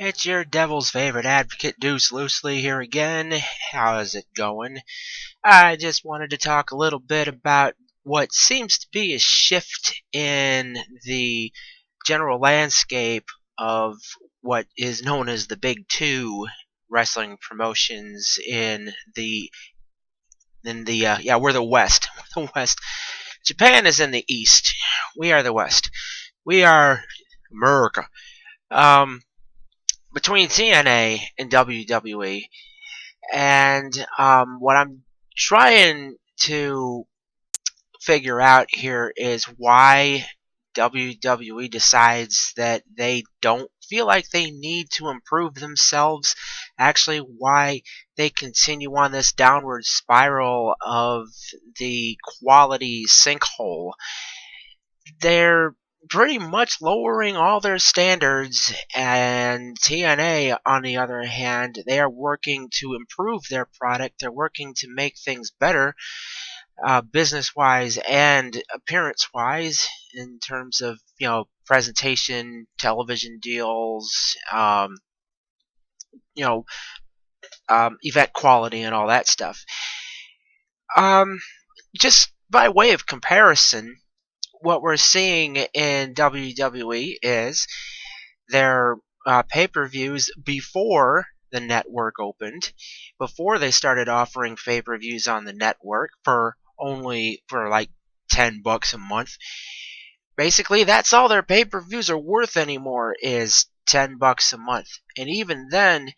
It's your devil's favorite advocate, Deuce Loosely here again. How's it going? I just wanted to talk a little bit about what seems to be a shift in the general landscape of what is known as the Big Two wrestling promotions we're the West. We're the West. Japan is in the East. We are the West. We are America. Between TNA and WWE, and what I'm trying to figure out here is why WWE decides that they don't feel like they need to improve themselves. Actually, why they continue on this downward spiral of the quality sinkhole. They're pretty much lowering all their standards, and TNA, on the other hand, they are working to improve their product. They're working to make things better, business-wise and appearance-wise, in terms of presentation, television deals, event quality, and all that stuff. Just by way of comparison, what we're seeing in WWE is their pay-per-views before the network opened, before they started offering pay-per-views on the network for like $10 a month. Basically, that's all their pay-per-views are worth anymore, is $10 a month. And even then,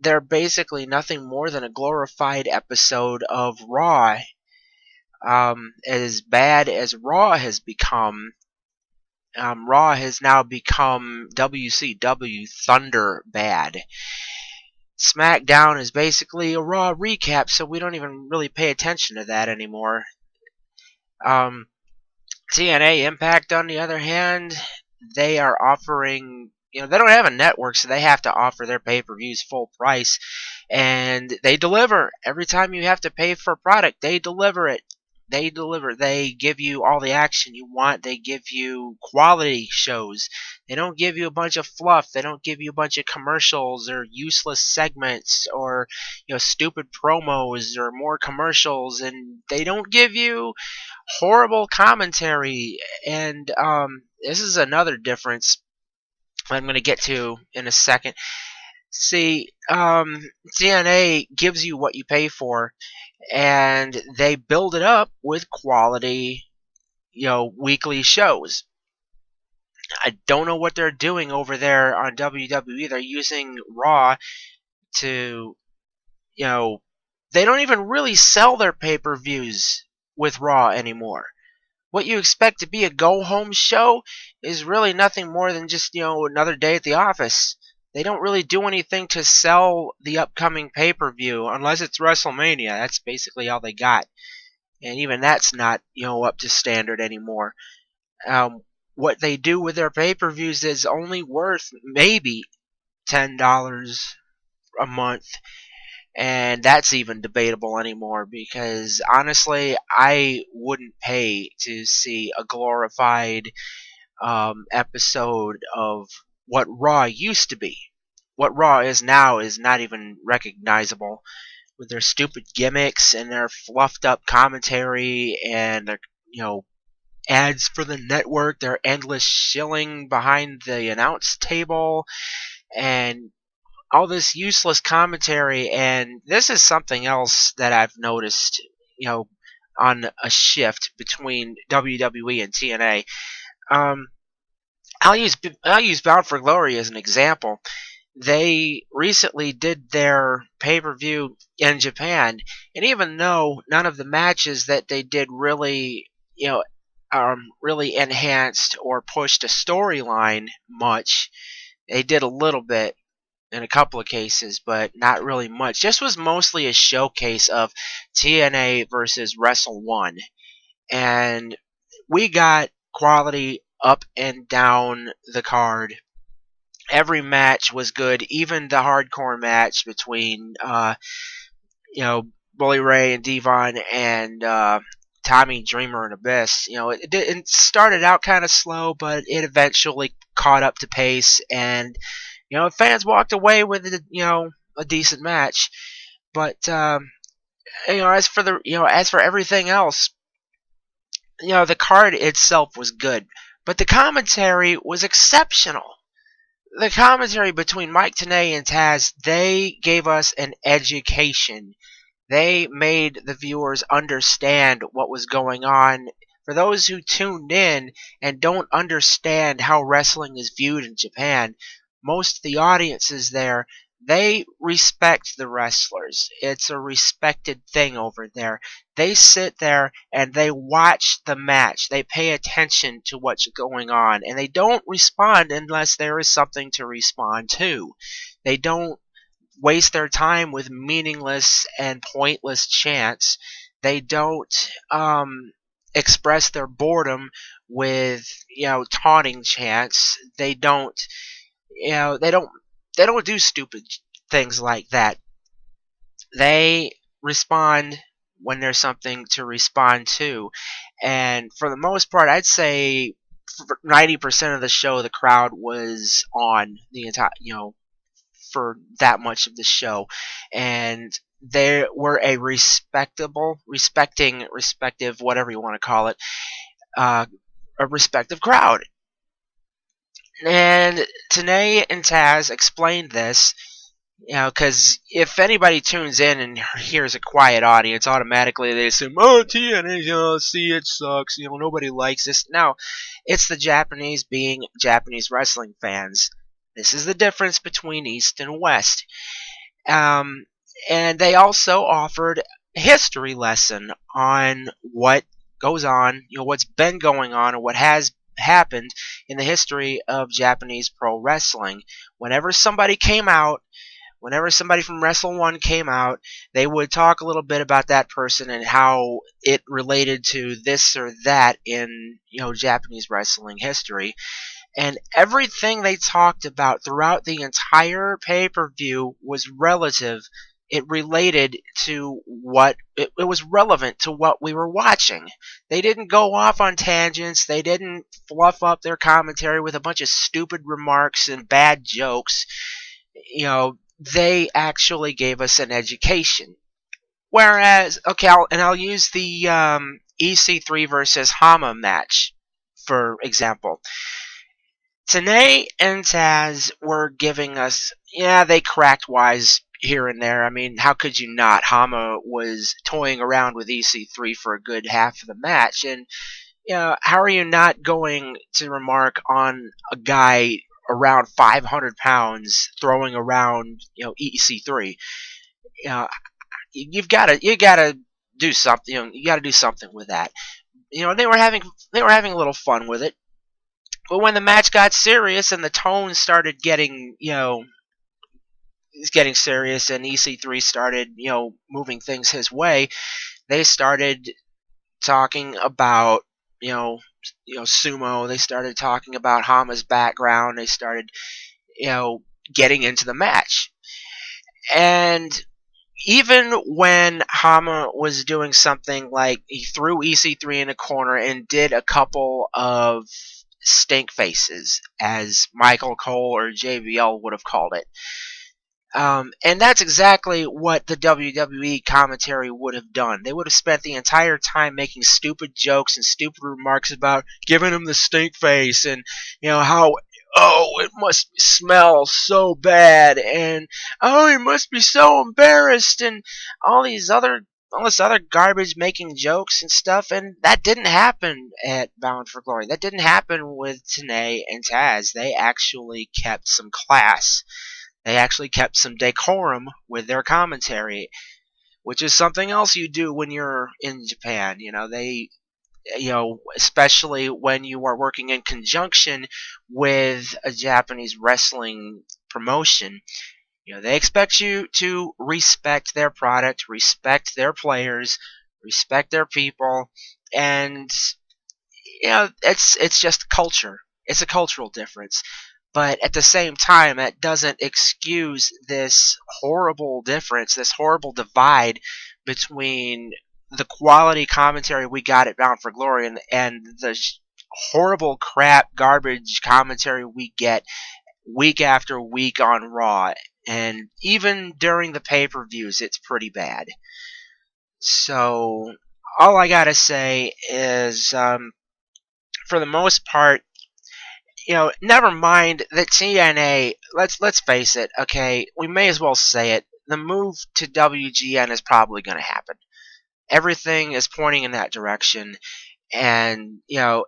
they're basically nothing more than a glorified episode of Raw. As bad as Raw has become, Raw has now become WCW Thunder bad. SmackDown is basically a Raw recap, so we don't even really pay attention to that anymore. TNA Impact, on the other hand, they are offering, they don't have a network, so they have to offer their pay-per-views full price, and they deliver. Every time you have to pay for a product, they deliver it. They deliver. They give you all the action you want. They give you quality shows. They don't give you a bunch of fluff. They don't give you a bunch of commercials or useless segments or stupid promos or more commercials. And they don't give you horrible commentary. And this is another difference I'm going to get to in a second. See, TNA gives you what you pay for, and they build it up with quality, weekly shows. I don't know what they're doing over there on WWE. They're using Raw to, they don't even really sell their pay-per-views with Raw anymore. What you expect to be a go-home show is really nothing more than just, another day at the office. They don't really do anything to sell the upcoming pay-per-view unless it's WrestleMania. That's basically all they got. And even that's not, up to standard anymore. What they do with their pay-per-views is only worth maybe $10 a month. And that's even debatable anymore because, honestly, I wouldn't pay to see a glorified episode of what Raw used to be. What Raw is now is not even recognizable, with their stupid gimmicks and their fluffed up commentary and their, ads for the network, their endless shilling behind the announce table, and all this useless commentary. And this is something else that I've noticed, on a shift between WWE and TNA. I'll use Bound for Glory as an example. They recently did their pay-per-view in Japan, and even though none of the matches that they did really, really enhanced or pushed a storyline much, they did a little bit in a couple of cases, but not really much. This was mostly a showcase of TNA versus Wrestle 1, and we got quality up and down the card. Every match was good, even the hardcore match between, Bully Ray and Devon and Tommy Dreamer and Abyss. It started out kind of slow, but it eventually caught up to pace, and fans walked away with a decent match. But as for everything else, the card itself was good, but the commentary was exceptional. The commentary between Mike Tenay and Taz, they gave us an education. They made the viewers understand what was going on. For those who tuned in and don't understand how wrestling is viewed in Japan, most of the audiences there, they respect the wrestlers. It's a respected thing over there. They sit there and they watch the match. They pay attention to what's going on, and they don't respond unless there is something to respond to. They don't waste their time with meaningless and pointless chants. They don't express their boredom with taunting chants. They don't they don't do stupid things like that. They respond when there's something to respond to, and for the most part, I'd say 90% of the show, the crowd was on the entire for that much of the show, and they were a respective, whatever you want to call it, a respective crowd. And Tenay and Taz explained this, because if anybody tunes in and hears a quiet audience, automatically they assume, oh, TNA, see, it sucks, nobody likes this. No, it's the Japanese being Japanese wrestling fans. This is the difference between East and West. And they also offered a history lesson on what goes on, what's been going on, or what has happened in the history of Japanese pro wrestling. Whenever somebody from Wrestle 1 came out, they would talk a little bit about that person and how it related to this or that in Japanese wrestling history. And everything they talked about throughout the entire pay-per-view was relative. It related to it was relevant to what we were watching. They didn't go off on tangents. They didn't fluff up their commentary with a bunch of stupid remarks and bad jokes. They actually gave us an education. Whereas, I'll use the EC3 versus Hama match, for example. Tenay and Taz were giving us, they cracked wise here and there. I mean, how could you not? Hama was toying around with EC3 for a good half of the match, and how are you not going to remark on a guy around 500 pounds throwing around EC3? You gotta do something. You gotta do something with that. They were having a little fun with it. But when the match got serious and the tone started getting, getting serious, and EC3 started, moving things his way, they started talking about, sumo. They started talking about Hama's background. They started, getting into the match. And even when Hama was doing something like he threw EC3 in a corner and did a couple of stink faces, as Michael Cole or JBL would have called it. And that's exactly what the WWE commentary would have done. They would have spent the entire time making stupid jokes and stupid remarks about giving him the stink face, and how, it must smell so bad, and he must be so embarrassed, and all this other garbage, making jokes and stuff. And that didn't happen at Bound for Glory. That didn't happen with Tenay and Taz. They actually kept some class. They actually kept some decorum with their commentary, which is something else you do when you're in Japan. Especially when you are working in conjunction with a Japanese wrestling promotion. They expect you to respect their product, respect their players, respect their people, and it's just culture. It's a cultural difference. But at the same time, that doesn't excuse this horrible difference, this horrible divide between the quality commentary we got at Bound for Glory and the horrible crap garbage commentary we get week after week on Raw, and even during the pay-per-views, it's pretty bad. So all I gotta say is, for the most part, never mind that TNA. Let's face it. Okay, we may as well say it. The move to WGN is probably going to happen. Everything is pointing in that direction, and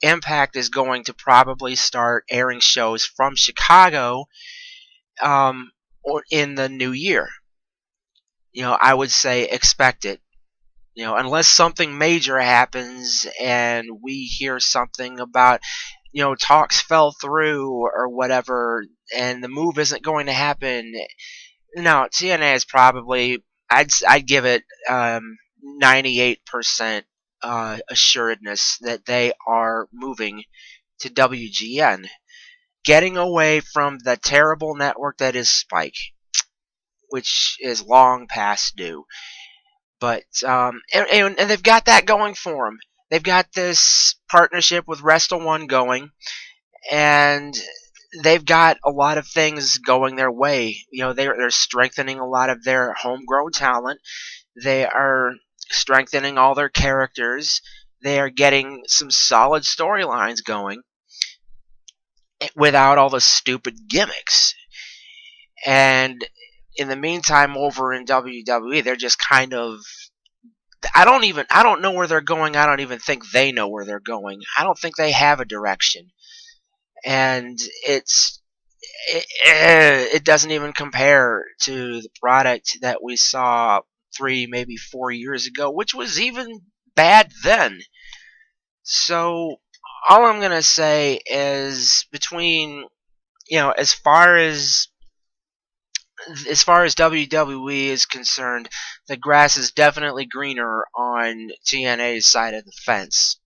Impact is going to probably start airing shows from Chicago, or in the new year. I would say expect it. Unless something major happens and we hear something about, talks fell through or whatever, and the move isn't going to happen. No, TNA is probably, I'd give it 98% assuredness that they are moving to WGN, getting away from the terrible network that is Spike, which is long past due. But and they've got that going for them. They've got this partnership with Wrestle One going, and they've got a lot of things going their way. They're strengthening a lot of their homegrown talent. They are strengthening all their characters. They are getting some solid storylines going without all the stupid gimmicks. And in the meantime, over in WWE, they're just kind of, I don't know where they're going. I don't even think they know where they're going. I don't think they have a direction. And it doesn't even compare to the product that we saw 3, maybe 4 years ago, which was even bad then. So all I'm going to say is, between, as far as WWE is concerned, the grass is definitely greener on TNA's side of the fence.